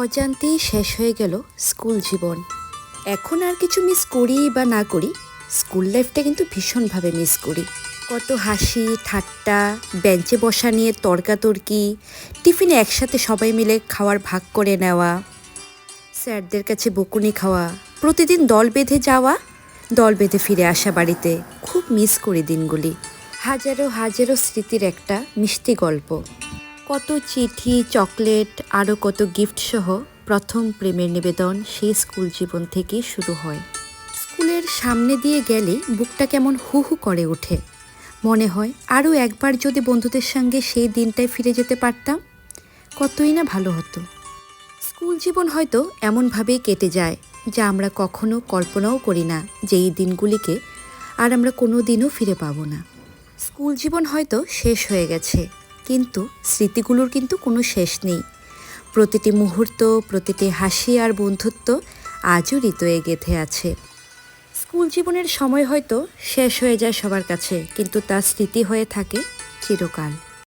অজান্তেই শেষ হয়ে গেল স্কুল জীবন। এখন আর কিছু মিস করি বা না করি, স্কুল লাইফটা কিন্তু ভীষণভাবে মিস করি। কত হাসি ঠাট্টা, বেঞ্চে বসা নিয়ে তর্কাতর্কি, টিফিনে একসাথে সবাই মিলে খাওয়ার ভাগ করে নেওয়া, স্যারদের কাছে বকুনি খাওয়া, প্রতিদিন দল বেঁধে যাওয়া, দল বেঁধে ফিরে আসা বাড়িতে। খুব মিস করি দিনগুলি। হাজারো হাজারো স্মৃতির একটা মিষ্টি গল্প। কত চিঠি, চকলেট, আরও কত গিফট সহ প্রথম প্রেমের নিবেদন সেই স্কুল জীবন থেকেই শুরু হয়। স্কুলের সামনে দিয়ে গেলেই বুকটা কেমন হু হু করে ওঠে। মনে হয় আরও একবার যদি বন্ধুদের সঙ্গে সেই দিনটায় ফিরে যেতে পারতাম, কতই না ভালো হতো। স্কুল জীবন হয়তো এমনভাবেই কেটে যায় যা আমরা কখনো কল্পনাও করি না যে এই দিনগুলিকে আর আমরা কোনো দিনও ফিরে পাবো না। স্কুল জীবন হয়তো শেষ হয়ে গেছে, কিন্তু স্মৃতিগুলোর কিন্তু কোনো শেষ নেই। প্রতিটি মুহূর্ত, প্রতিটি হাসি আর বন্ধুত্ব আজও হৃদয়ে গেঁথে আছে। স্কুল জীবনের সময় হয়তো শেষ হয়ে যায় সবার কাছে, কিন্তু তার স্মৃতি হয়ে থাকে চিরকাল।